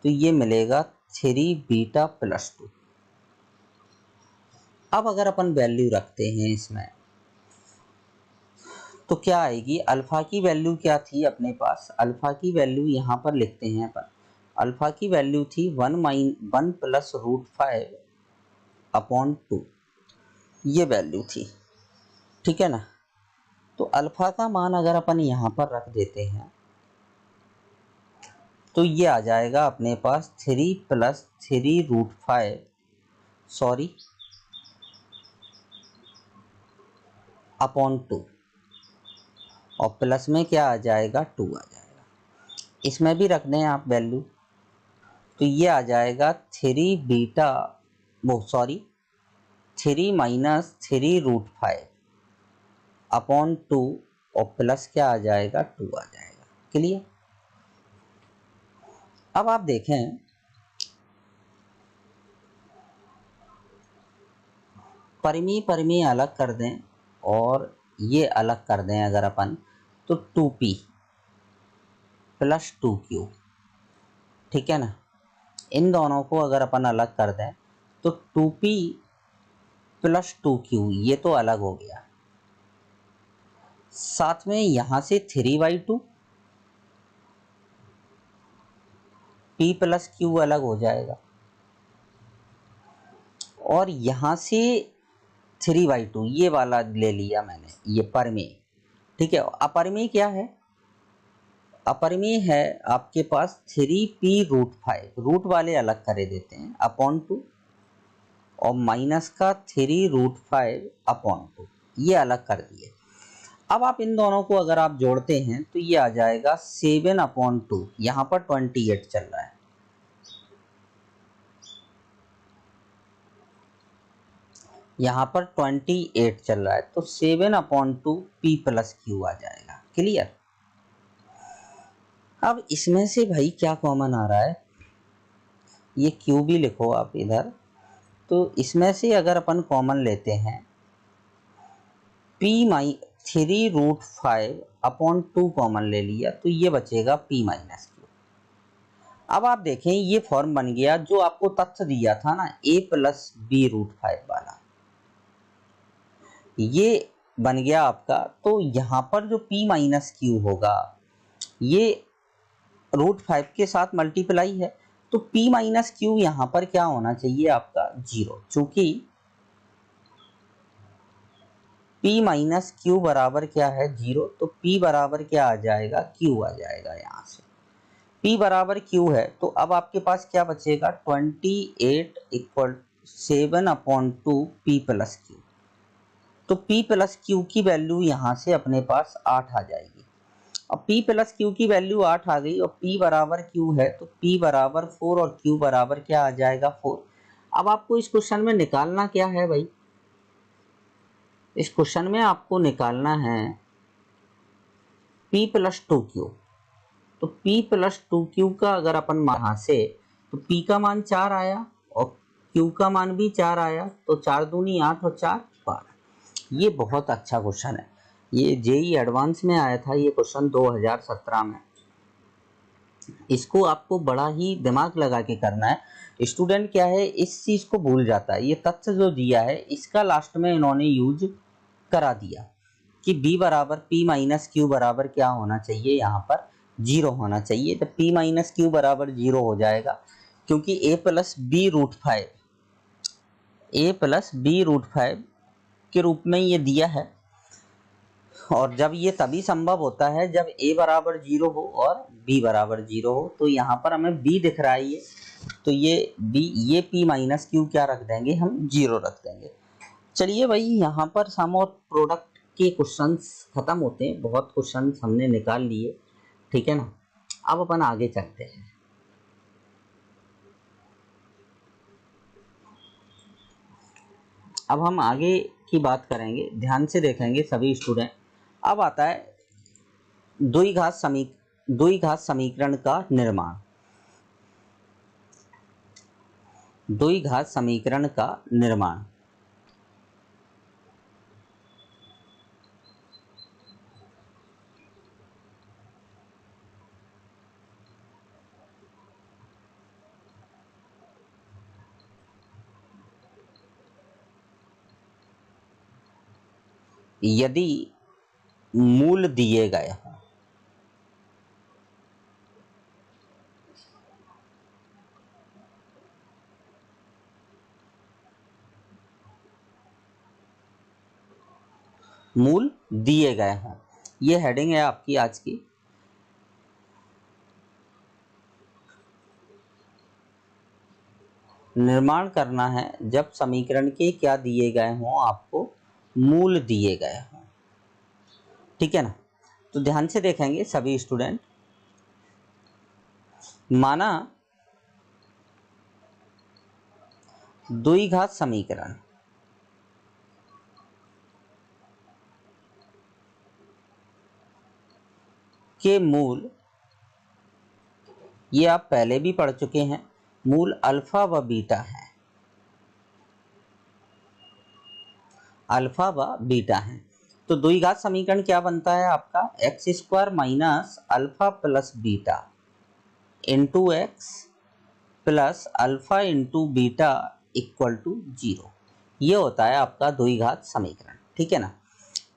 तो ये मिलेगा 3 बीटा + 2। अब अगर अपन वैल्यू रखते हैं इसमें तो क्या आएगी, अल्फा की वैल्यू क्या थी अपने पास, अल्फा की वैल्यू यहाँ पर लिखते हैं अपन। अल्फा की वैल्यू थी 1 + √5 अपॉन 2, ये वैल्यू थी, ठीक है ना। तो अल्फा का मान अगर अपन यहाँ पर रख देते हैं तो ये आ जाएगा अपने पास 3 + 3√5 सॉरी अपॉन 2, और प्लस में क्या आ जाएगा, 2 आ जाएगा। इसमें भी रख दें आप वैल्यू तो ये आ जाएगा 3 बीटा 3 - 3√5 अपॉन 2, और प्लस क्या आ जाएगा, 2 आ जाएगा। क्लियर। अब आप देखें परिमी परिमी अलग कर दें और ये अलग कर दें अगर अपन, तो 2p + 2q, ठीक है ना। इन दोनों को अगर अपन अलग कर दें तो 2p + 2q ये तो अलग हो गया, साथ में यहाँ से 3/2 p + q अलग हो जाएगा, और यहाँ से 3/2 ये वाला ले लिया मैंने, ये परिमेय, ठीक है। अपरिमेय क्या है, अपरिमेय है आपके पास 3p√5, रूट वाले अलग करे देते हैं, अपॉन 2, और माइनस का 3√5 अपॉन 2, ये अलग कर दिए। अब आप इन दोनों को अगर आप जोड़ते हैं तो ये आ जाएगा 7/2, यहाँ पर 28 चल रहा है, यहाँ पर 28 चल रहा है, तो 7/2 p + q आ जाएगा। क्लियर। अब इसमें से भाई क्या कॉमन आ रहा है, ये q भी लिखो आप इधर, तो इसमें से अगर अपन कॉमन लेते हैं p - 3√5 अपॉन 2 कॉमन ले लिया तो ये बचेगा p - q। अब आप देखें ये फॉर्म बन गया जो आपको तथ्य दिया था ना, a + b√5 वाला, ये बन गया आपका। तो यहाँ पर जो p - q होगा ये √5 के साथ मल्टीप्लाई है, तो p - q यहाँ पर क्या होना चाहिए आपका, 0, चूंकि p - q बराबर क्या है, 0, तो p बराबर क्या आ जाएगा, q आ जाएगा। यहाँ से p बराबर q है, तो अब आपके पास क्या बचेगा, 28 = 7/2 p + q, तो p + q की वैल्यू यहाँ से अपने पास 8 आ जाएगी। अब p + q की वैल्यू 8 आ गई, और p बराबर q है, तो p बराबर 4 और q बराबर क्या आ जाएगा, 4। अब आपको इस क्वेश्चन में निकालना क्या है भाई, इस क्वेश्चन में आपको निकालना है p + 2q। तो p + 2q का अगर अपन यहाँ से, तो p का मान 4 आया और q का मान भी 4 आया, तो 4 दूनी 8 और 4 12। ये बहुत अच्छा क्वेश्चन है, ये जेई एडवांस में आया था ये क्वेश्चन 2017 में। इसको आपको बड़ा ही दिमाग लगा के करना है। स्टूडेंट क्या है, इस चीज को भूल जाता है, ये तथ्य जो दिया है इसका लास्ट में इन्होंने यूज करा दिया कि b बराबर p माइनस क्यू बराबर क्या होना चाहिए, यहाँ पर 0 होना चाहिए। तो p माइनस क्यू बराबर 0 हो जाएगा, क्योंकि a प्लस बी रूट 5 के रूप में ये दिया है। और जब ये तभी संभव होता है जब a बराबर 0 हो और b बराबर 0 हो। तो यहाँ पर हमें b दिख रहा है ये, तो ये b, ये p माइनस क्यू क्या रख देंगे हम, 0 रख देंगे। चलिए भाई, यहाँ पर सम और प्रोडक्ट के क्वेश्चंस खत्म होते हैं, बहुत क्वेश्चंस हमने निकाल लिए, ठीक है ना। अब अपन आगे चलते हैं। अब हम आगे की बात करेंगे, ध्यान से देखेंगे सभी स्टूडेंट। अब आता है द्विघात समीकरण का निर्माण। द्विघात समीकरण का निर्माण यदि मूल दिए गए हों, मूल दिए गए हों, ये हेडिंग है आपकी आज की। निर्माण करना है जब समीकरण के क्या दिए गए हों, आपको मूल दिए गए हों, ठीक है ना। तो ध्यान से देखेंगे सभी स्टूडेंट। माना द्विघात समीकरण के मूल, ये आप पहले भी पढ़ चुके हैं, मूल अल्फा व बीटा है, अल्फा व बीटा है। तो द्विघात समीकरण क्या बनता है आपका, X square minus alpha plus beta into X plus alpha into beta equal to 0। ये होता है आपका द्विघात समीकरण, ठीक है ना।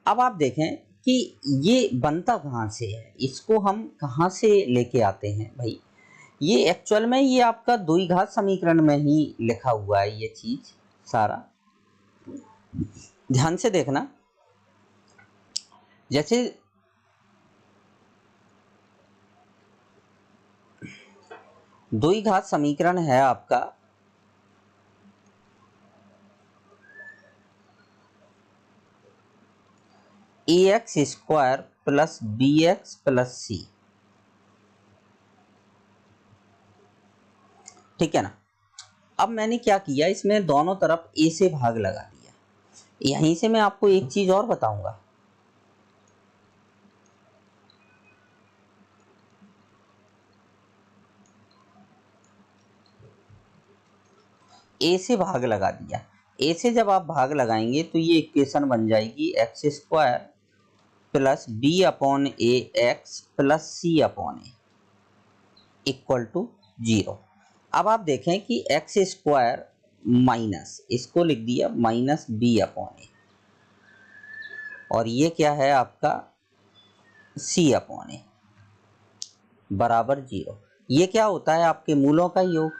अब आप देखें कि ये बनता कहाँ से है, इसको हम कहाँ से लेके आते हैं भाई। ये एक्चुअल में ये आपका द्विघात समीकरण में ही लिखा हुआ है ये चीज सारा। ध्यान से देखना, जैसे द्विघात समीकरण है आपका ax square plus bx plus c, ठीक है ना। अब मैंने क्या किया, इसमें दोनों तरफ a से भाग लगा दिया। यहीं से मैं आपको एक चीज और बताऊंगा, a से भाग लगा दिया। a से जब आप भाग लगाएंगे तो ये इक्वेशन बन जाएगी X square plus B upon A x plus C upon A equal to 0। अब आप देखें कि एक्स स्क्वायर माइनस, इसको लिख दिया माइनस बी अपॉन ए, और ये क्या है आपका सी अपॉन ए बराबर 0। ये क्या होता है आपके मूलों का योग,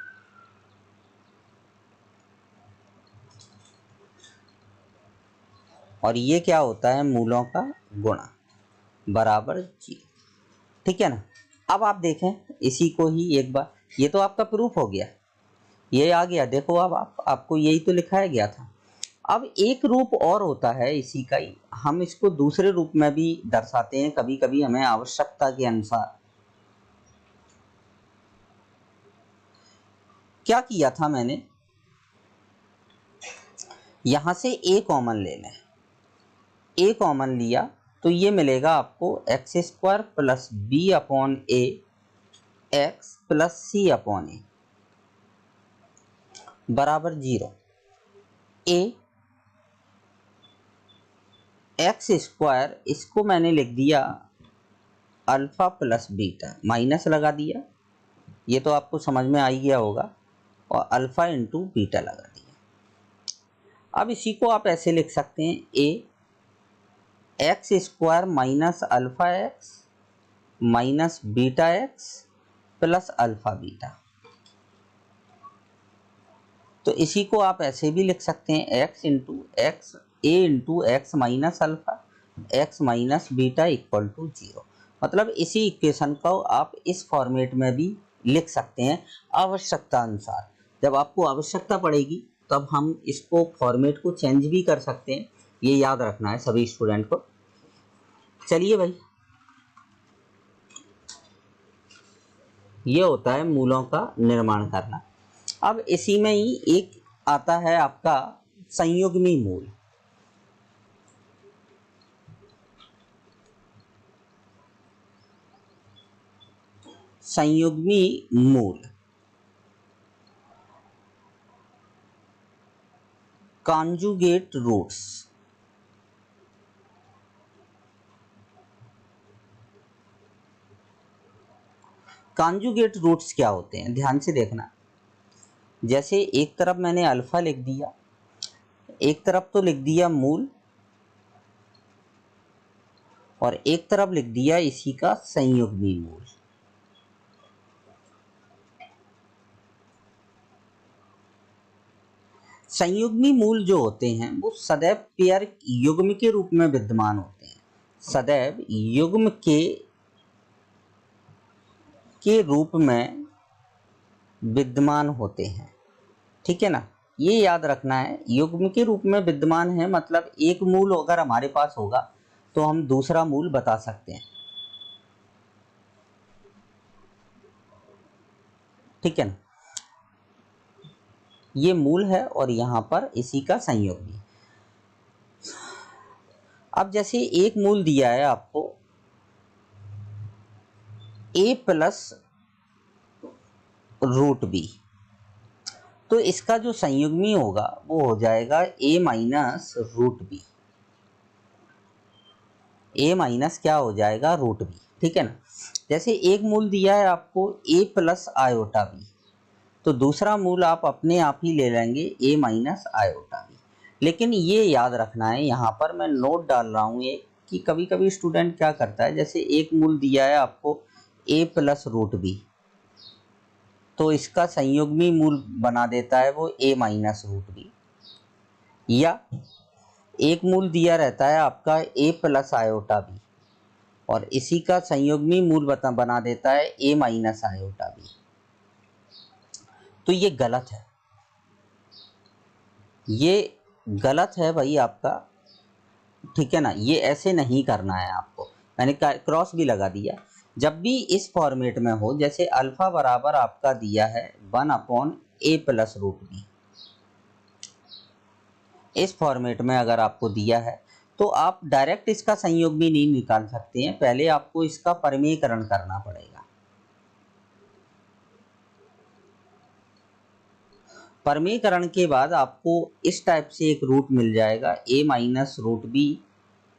और ये क्या होता है मूलों का गुणा बराबर 0, ठीक है ना। अब आप देखें इसी को ही एक बार, ये तो आपका प्रूफ हो गया, ये आ गया। देखो अब आपको यही तो लिखाया गया था। अब एक रूप और होता है इसी का ही, हम इसको दूसरे रूप में भी दर्शाते हैं कभी कभी हमें आवश्यकता के अनुसार। क्या किया था मैंने, यहां से a कॉमन ले लें, a कॉमन लिया तो ये मिलेगा आपको x square plus B upon A x plus C upon a बराबर 0। ए एक्स स्क्वायर, इसको मैंने लिख दिया अल्फा प्लस बीटा, माइनस लगा दिया, ये तो आपको समझ में आ ही गया होगा, और अल्फा इंटू बीटा लगा दिया। अब इसी को आप ऐसे लिख सकते हैं, A X square minus alpha X minus beta X plus alpha beta. तो इसी को आप ऐसे भी लिख सकते हैं X into X A into X minus alpha X minus beta equal to 0। मतलब इसी इक्वेशन को आप इस फॉर्मेट में भी लिख सकते हैं आवश्यकता अनुसार। जब आपको आवश्यकता पड़ेगी तब हम इसको फॉर्मेट को चेंज भी कर सकते हैं, ये याद रखना है सभी स्टूडेंट को। चलिए भाई, ये होता है मूलों का निर्माण करना। अब इसी में ही एक आता है आपका संयुग्मी मूल। संयुग्मी मूल कॉन्जुगेट रूट्स। कॉन्जुगेट रूट्स क्या होते हैं, ध्यान से देखना। जैसे एक तरफ मैंने अल्फा लिख दिया, एक तरफ तो लिख दिया मूल, और एक तरफ लिख दिया इसी का संयुग्मी मूल। संयुग्मी मूल जो होते हैं वो सदैव पेयर युग्म के रूप में विद्यमान होते हैं, सदैव युग्म के रूप में विद्यमान होते हैं। ठीक है ना, ये याद रखना है, युग्म के रूप में विद्यमान है मतलब एक मूल अगर हमारे पास होगा तो हम दूसरा मूल बता सकते हैं। ठीक है ना, ये मूल है और यहां पर इसी का संयुग्मी। अब जैसे एक मूल दिया है आपको a प्लस रूट बी, तो इसका जो संयुग्मी होगा वो हो जाएगा a minus root B. a minus क्या हो जाएगा, रूट बी। ठीक है ना, जैसे एक मूल दिया है आपको a प्लस आयोटा बी, तो दूसरा मूल आप अपने आप ही ले लेंगे a माइनस आयोटा बी। लेकिन ये याद रखना है, यहाँ पर मैं नोट डाल रहा हूँ ये कि कभी कभी स्टूडेंट क्या करता है, जैसे एक मूल दिया है आपको a प्लस रूट बी, तो इसका संयुग्मी मूल बना देता है वो a माइनस रूट बी। या एक मूल दिया रहता है आपका a प्लस आयोटा बी और इसी का संयुग्मी मूल बना देता है a माइनस आयोटा बी। तो ये गलत है, ये गलत है भाई आपका। ठीक है ना, ये ऐसे नहीं करना है आपको, मैंने क्रॉस भी लगा दिया। जब भी इस फॉर्मेट में हो, जैसे अल्फा बराबर आपका दिया है 1/a प्लस रूट बी, इस फॉर्मेट में अगर आपको दिया है तो आप डायरेक्ट इसका संयुग्मी नहीं निकाल सकते हैं, पहले आपको इसका परमीकरण करना पड़ेगा। परमीकरण के बाद आपको इस टाइप से एक रूट मिल जाएगा a minus root B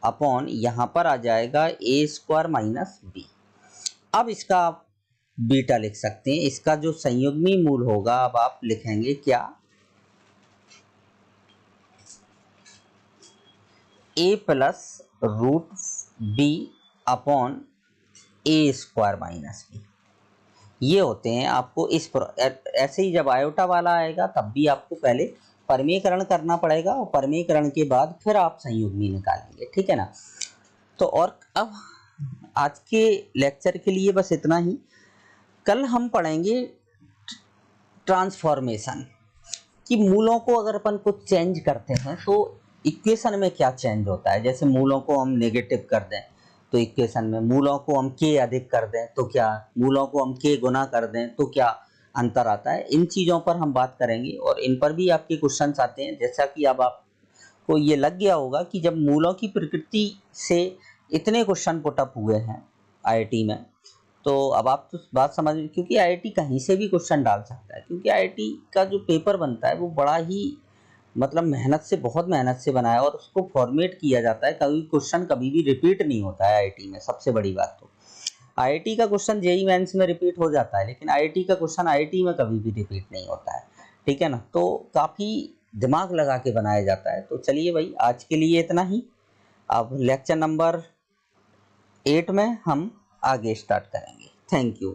upon यहाँ पर आ जाएगा a स्क्वायर माइनस बी। अब इसका आप बीटा लिख सकते हैं, इसका जो संयुग्मी मूल होगा अब आप लिखेंगे क्या, a plus root B upon a square minus B. ये होते हैं आपको इस ऐसे ही जब आयोटा वाला आएगा तब भी आपको पहले परमीकरण करना पड़ेगा और परमीकरण के बाद फिर आप संयुग्मी निकालेंगे। ठीक है ना, तो और अब आज के लेक्चर के लिए बस इतना ही। कल हम पढ़ेंगे ट्रांसफॉर्मेशन कि मूलों को अगर अपन कुछ चेंज करते हैं तो इक्वेशन में क्या चेंज होता है। जैसे मूलों को हम नेगेटिव कर दें तो इक्वेशन में, मूलों को हम k अधिक कर दें तो क्या, मूलों को हम k गुना कर दें तो क्या अंतर आता है। इन चीज़ों पर हम बात करेंगे और इन पर भी आपके क्वेश्चंस आते हैं। जैसा कि अब आपको ये लग गया होगा कि जब मूलों की प्रकृति से इतने क्वेश्चन पुटअप हुए हैं IIT में, तो अब आप तो बात समझ, क्योंकि IIT कहीं से भी क्वेश्चन डाल सकता है, क्योंकि IIT का जो पेपर बनता है वो बड़ा ही मतलब मेहनत से, बहुत मेहनत से बनाया और उसको फॉर्मेट किया जाता है। कभी क्वेश्चन कभी भी रिपीट नहीं होता है IIT में। सबसे बड़ी बात तो IIT का क्वेश्चन JEE मेंस में रिपीट हो जाता है, लेकिन IIT का क्वेश्चन IIT में कभी भी रिपीट नहीं होता है। ठीक है ना, तो काफ़ी दिमाग लगा के बनाया जाता है। तो चलिए भाई, आज के लिए इतना ही। अब लेक्चर नंबर 8 में हम आगे स्टार्ट करेंगे। Thank you.